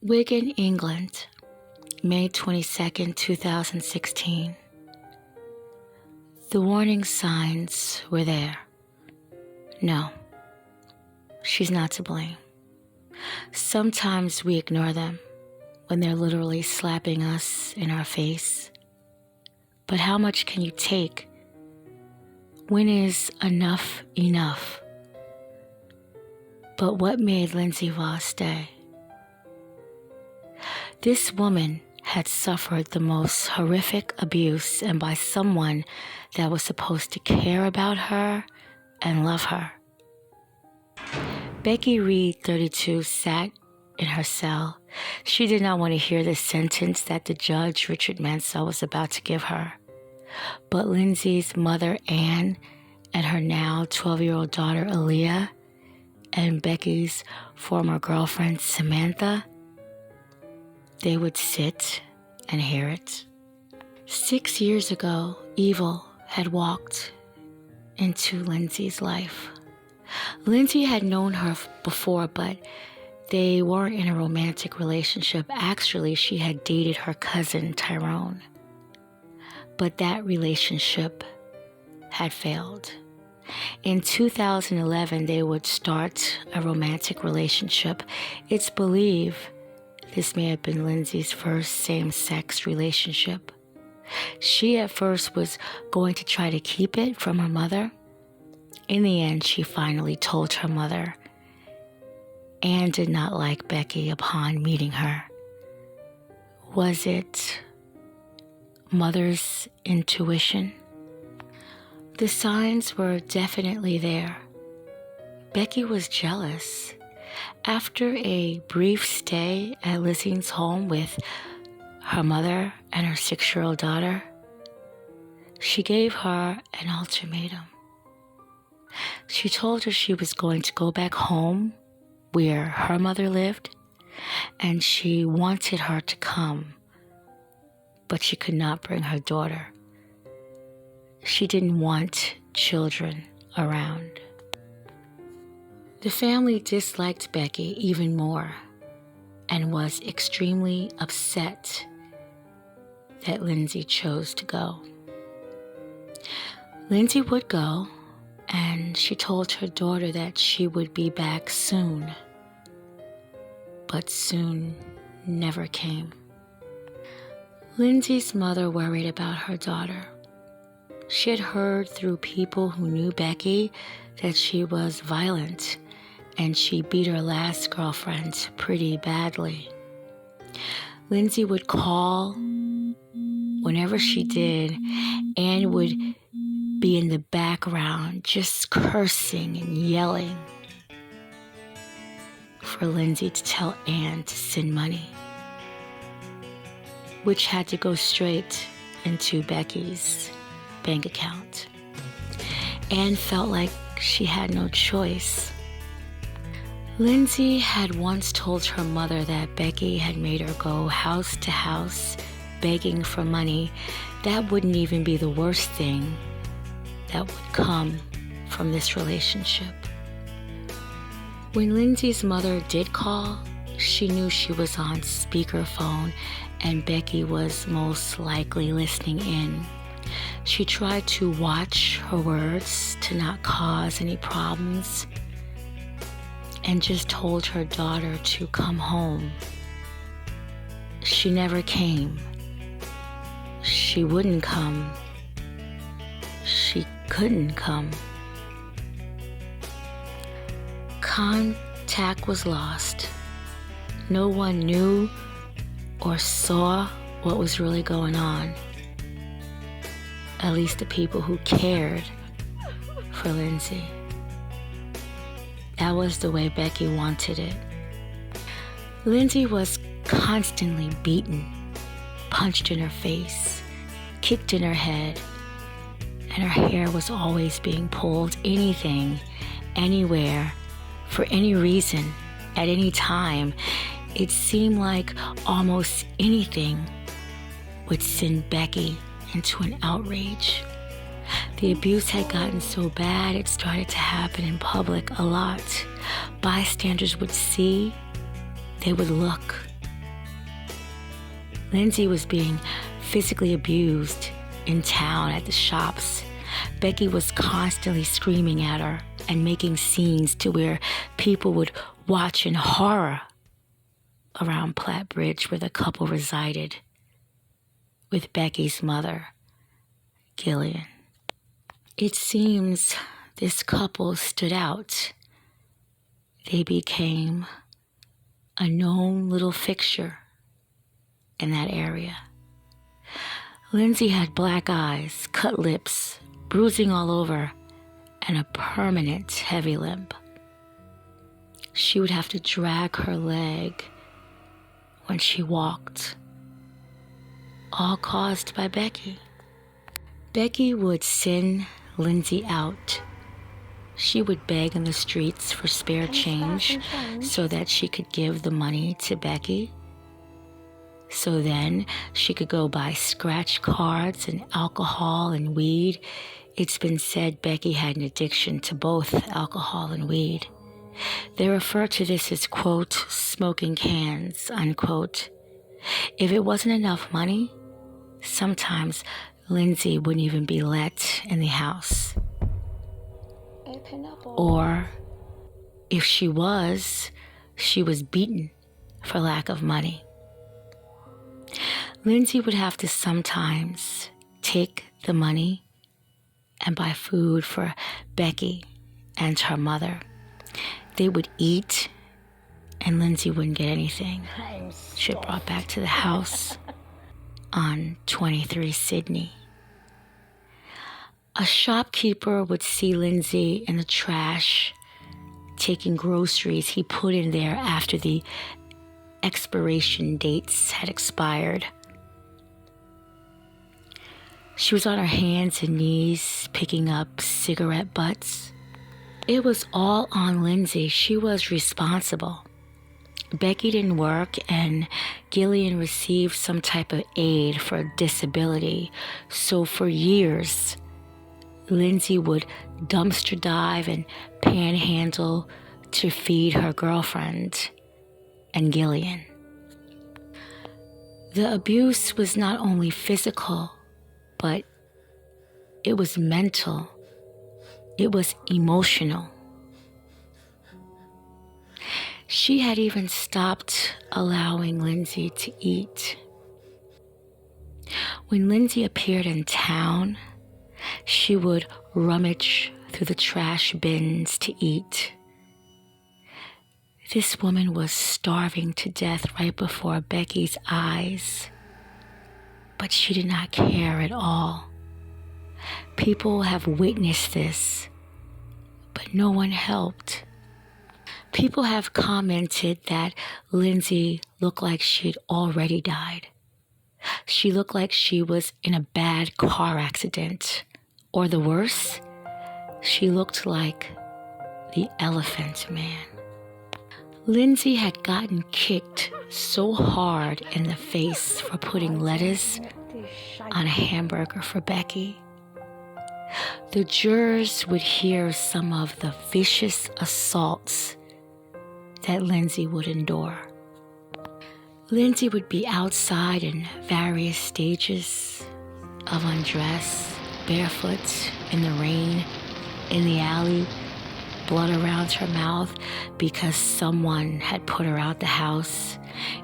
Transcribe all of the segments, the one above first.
Wigan, England, May 22nd, 2016. The warning signs were there. No, she's not to blame. Sometimes we ignore them when they're literally slapping us in our face. But how much can you take? When is enough enough? But what made Lindsey Vaux stay? This woman had suffered the most horrific abuse, and by someone that was supposed to care about her and love her. Becky Reed, 32, sat in her cell. She did not want to hear the sentence that the judge, Richard Mansell, was about to give her. But Lindsey's mother, Anne, and her now 12-year-old daughter, Aaliyah, and Becky's former girlfriend, Samantha, they would sit and hear it. 6 years ago, evil had walked into Lindsey's life. Lindsey had known her before, but they weren't in a romantic relationship. Actually, she had dated her cousin, Tyrone. But that relationship had failed. In 2011, they would start a romantic relationship. It's believed this may have been Lindsey's first same-sex relationship. She at first was going to try to keep it from her mother. In the end, she finally told her mother. Anne did not like Becky upon meeting her. Was it mother's intuition? The signs were definitely there. Becky was jealous. After a brief stay at Lizzie's home with her mother and her 6-year-old daughter, she gave her an ultimatum. She told her she was going to go back home where her mother lived, and she wanted her to come, but she could not bring her daughter. She didn't want children around. The family disliked Becky even more and was extremely upset that Lindsey chose to go. Lindsey would go, and she told her daughter that she would be back soon. But soon never came. Lindsey's mother worried about her daughter. She had heard through people who knew Becky that she was violent, and she beat her last girlfriend pretty badly. Lindsey would call. Whenever she did, Anne would be in the background just cursing and yelling for Lindsey to tell Anne to send money, which had to go straight into Becky's bank account. Anne felt like she had no choice. Lindsey had once told her mother that Becky had made her go house to house begging for money. That wouldn't even be the worst thing that would come from this relationship. When Lindsey's mother did call, she knew she was on speakerphone and Becky was most likely listening in. She tried to watch her words to not cause any problems and just told her daughter to come home. She never came. She wouldn't come. She couldn't come. Contact was lost. No one knew or saw what was really going on. At least the people who cared for Lindsey. That was the way Becky wanted it. Lindsey was constantly beaten, punched in her face, kicked in her head, and her hair was always being pulled. Anything, anywhere, for any reason, at any time. It seemed like almost anything would send Becky into an outrage. The abuse had gotten so bad it started to happen in public a lot. Bystanders would see, they would look, Lindsey was being physically abused in town at the shops. Becky was constantly screaming at her and making scenes to where people would watch in horror around Platte Bridge where the couple resided with Becky's mother, Gillian. It seems this couple stood out. They became a known little fixture in that area. Lindsey had black eyes, cut lips, bruising all over, and a permanent heavy limp. She would have to drag her leg when she walked, all caused by Becky. Becky would send Lindsey out. She would beg in the streets for spare change so that she could give the money to Becky. So then she could go buy scratch cards and alcohol and weed. It's been said Becky had an addiction to both alcohol and weed. They refer to this as, quote, smoking cans, unquote. If it wasn't enough money, sometimes Lindsey wouldn't even be let in the house. Or if she was beaten for lack of money. Lindsey would have to sometimes take the money and buy food for Becky and her mother. They would eat, and Lindsey wouldn't get anything. She was brought back to the house on 23 Sydney. A shopkeeper would see Lindsey in the trash, taking groceries he put in there after the expiration dates had expired. She was on her hands and knees picking up cigarette butts. It was all on Lindsey. She was responsible. Becky didn't work, and Gillian received some type of aid for a disability. So for years, Lindsey would dumpster dive and panhandle to feed her girlfriend and Gillian. The abuse was not only physical, but it was mental. It was emotional. She had even stopped allowing Lindsey to eat. When Lindsey appeared in town, she would rummage through the trash bins to eat. This woman was starving to death right before Becky's eyes, but she did not care at all. People have witnessed this, but no one helped. People have commented that Lindsey looked like she had already died. She looked like she was in a bad car accident. Or the worst, she looked like the Elephant Man. Lindsey had gotten kicked so hard in the face for putting lettuce on a hamburger for Becky. The jurors would hear some of the vicious assaults that Lindsey would endure. Lindsey would be outside in various stages of undress, barefoot, in the rain, in the alley, blood around her mouth because someone had put her out the house.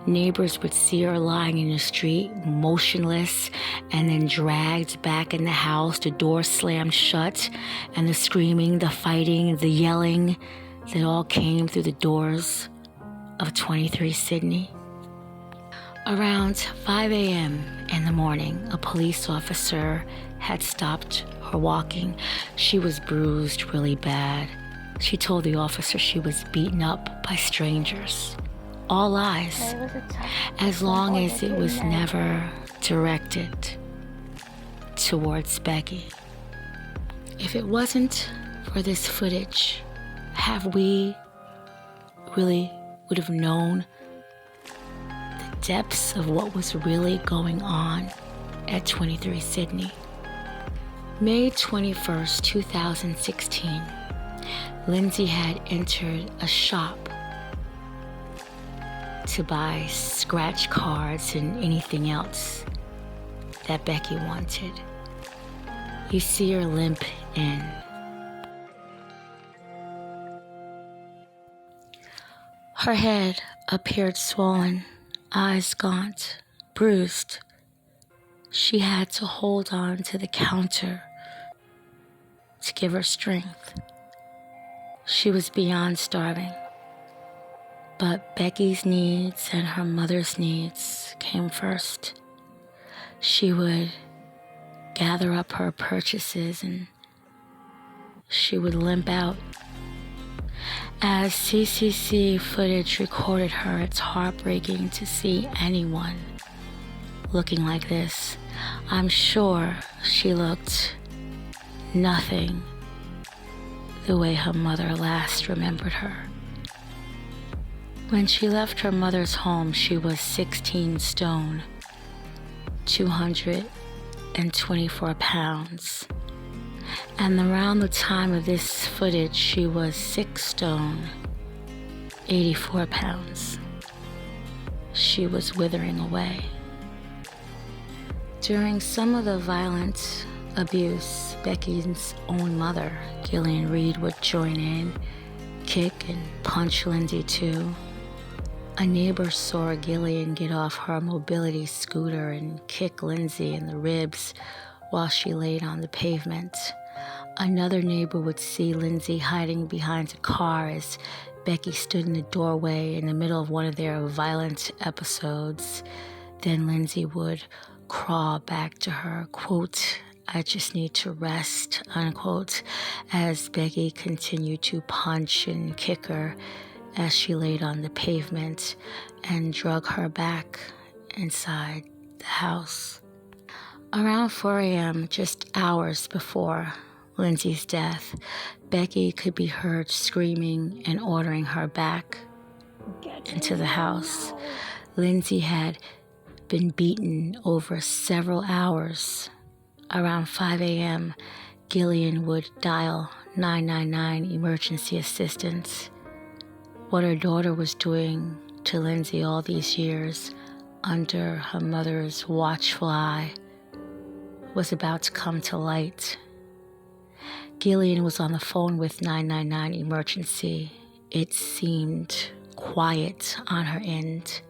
Neighbors would see her lying in the street, motionless, and then dragged back in the house, the door slammed shut, and the screaming, the fighting, the yelling that all came through the doors of 23 Sydney. Around 5 a.m. in the morning, a police officer had stopped her walking. She was bruised really bad. She told the officer she was beaten up by strangers. All lies, as long as it was never directed towards Becky. If it wasn't for this footage, have we really would have known the depths of what was really going on at 23 Sydney? May 21st, 2016, Lindsey had entered a shop to buy scratch cards and anything else that Becky wanted. You see her limp in. Her head appeared swollen, eyes gaunt, bruised. She had to hold on to the counter to give her strength. She was beyond starving, but Becky's needs and her mother's needs came first. She would gather up her purchases and she would limp out. As CCC footage recorded her, it's heartbreaking to see anyone looking like this. I'm sure she looked nothing the way her mother last remembered her. When she left her mother's home, she was 16 stone, 224 pounds. And around the time of this footage, she was 6 stone, 84 pounds. She was withering away. During some of the violent abuse, Becky's own mother, Gillian Reed, would join in, kick and punch Lindsey too. A neighbor saw Gillian get off her mobility scooter and kick Lindsey in the ribs while she laid on the pavement. Another neighbor would see Lindsey hiding behind a car as Becky stood in the doorway in the middle of one of their violent episodes. Then Lindsey would crawl back to her, quote, "I just need to rest," unquote, as Becky continued to punch and kick her as she laid on the pavement and drug her back inside the house. Around 4 a.m., just hours before Lindsey's death, Becky could be heard screaming and ordering her back into the house. Lindsey had been beaten over several hours. Around 5 a.m., Gillian would dial 999 emergency assistance. What her daughter was doing to Lindsey all these years under her mother's watchful eye was about to come to light. Gillian was on the phone with 999 emergency. It seemed quiet on her end.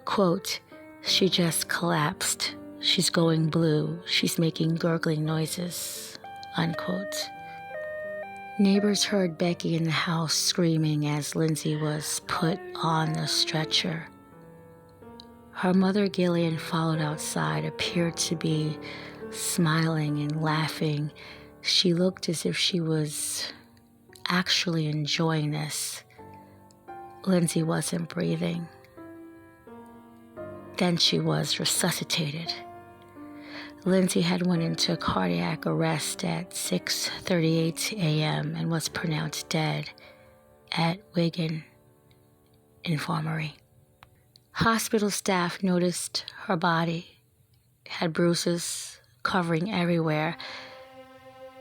Quote, "She just collapsed. She's going blue. She's making gurgling noises," unquote. Neighbors heard Becky in the house screaming as Lindsey was put on the stretcher. Her mother, Gillian, followed outside, appeared to be smiling and laughing. She looked as if she was actually enjoying this. Lindsey wasn't breathing. Then she was resuscitated. Lindsey had went into cardiac arrest at 6:38 a.m. and was pronounced dead at Wigan Infirmary. Hospital staff noticed her body had bruises covering everywhere.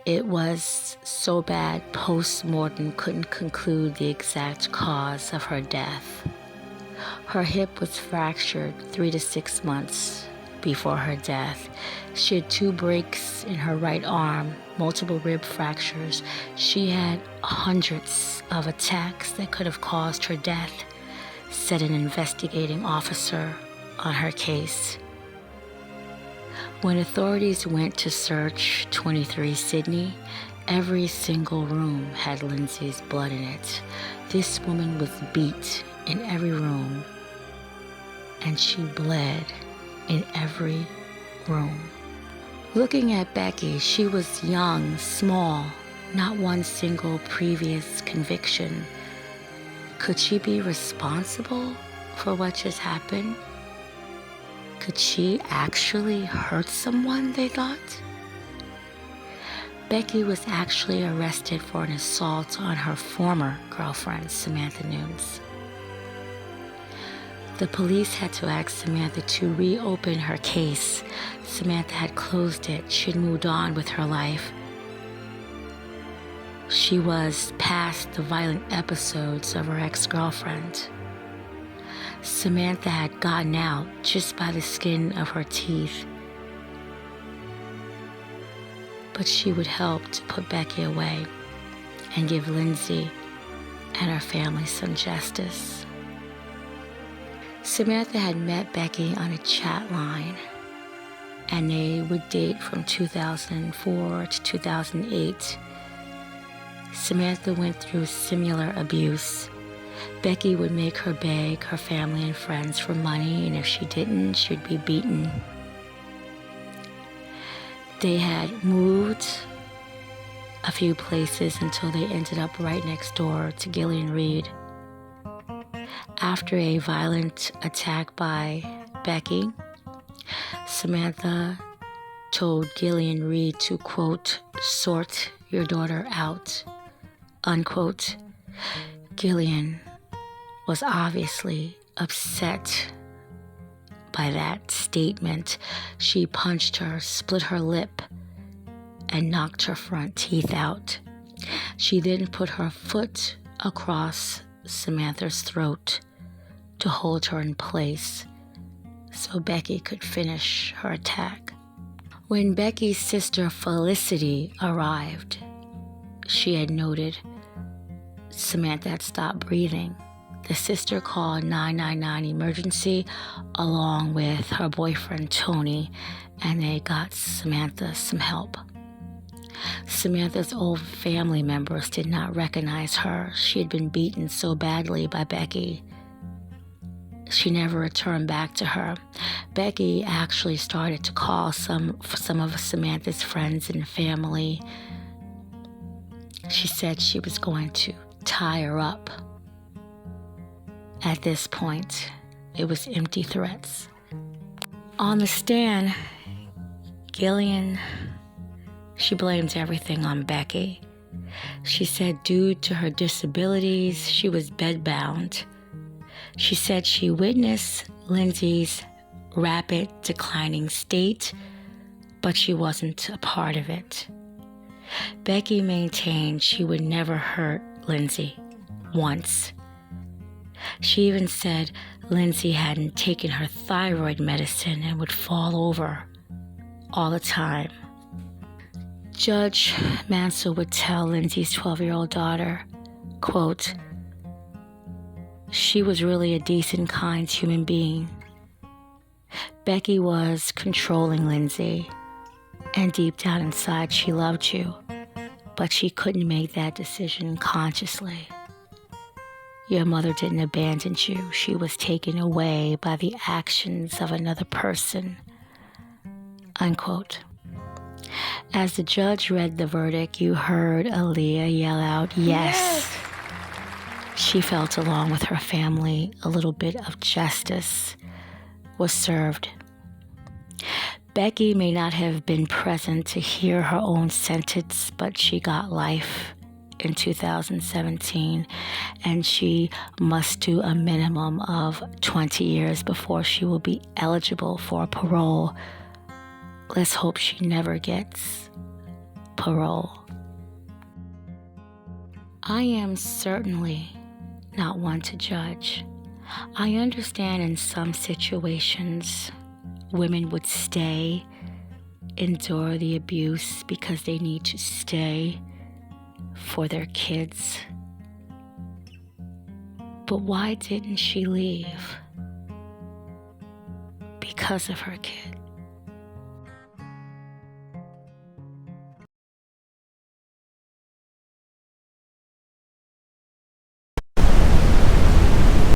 It was so bad, post-mortem couldn't conclude the exact cause of her death. Her hip was fractured 3 to 6 months before her death. She had 2 breaks in her right arm, multiple rib fractures. She had hundreds of attacks that could have caused her death, said an investigating officer on her case. When authorities went to search 23 Sydney, every single room had Lindsey's blood in it. This woman was beat in every room, and she bled in every room. Looking at Becky, she was young, small, not one single previous conviction. Could she be responsible for what just happened? Could she actually hurt someone, they thought? Becky was actually arrested for an assault on her former girlfriend, Samantha Nunes. The police had to ask Samantha to reopen her case. Samantha had closed it. She had moved on with her life. She was past the violent episodes of her ex-girlfriend. Samantha had gotten out just by the skin of her teeth, but she would help to put Becky away and give Lindsey and her family some justice. Samantha had met Becky on a chat line, and they would date from 2004 to 2008. Samantha went through similar abuse. Becky would make her beg her family and friends for money, and if she didn't, she'd be beaten. They had moved a few places until they ended up right next door to Gillian Reed. After a violent attack by Becky, Samantha told Gillian Reed to, quote, sort your daughter out, unquote. Gillian was obviously upset by that statement. She punched her, split her lip, and knocked her front teeth out. She then put her foot across Samantha's throat to hold her in place so Becky could finish her attack. When Becky's sister Felicity arrived, she had noted Samantha had stopped breathing. The sister called 999 emergency along with her boyfriend Tony, and they got Samantha some help. Samantha's old family members did not recognize her. She had been beaten so badly by Becky. She never returned back to her. Becky actually started to call some of Samantha's friends and family. She said she was going to tie her up. At this point, it was empty threats. On the stand, Gillian, she blamed everything on Becky. She said due to her disabilities, she was bedbound. She said she witnessed Lindsey's rapid declining state, but she wasn't a part of it. Becky maintained she would never hurt Lindsey once. She even said Lindsey hadn't taken her thyroid medicine and would fall over all the time. Judge Mansell would tell Lindsey's 12-year-old daughter, quote, she was really a decent, kind human being. Becky was controlling Lindsey, and deep down inside she loved you, but she couldn't make that decision consciously. Your mother didn't abandon you. She was taken away by the actions of another person, unquote. As the judge read the verdict, you heard Aaliyah yell out, yes. She felt, along with her family, a little bit of justice was served. Becky may not have been present to hear her own sentence, but she got life in 2017, and she must do a minimum of 20 years before she will be eligible for parole. Let's hope she never gets parole. I am certainly not one to judge. I understand in some situations women would stay, endure the abuse because they need to stay for their kids. But why didn't she leave? Because of her kids.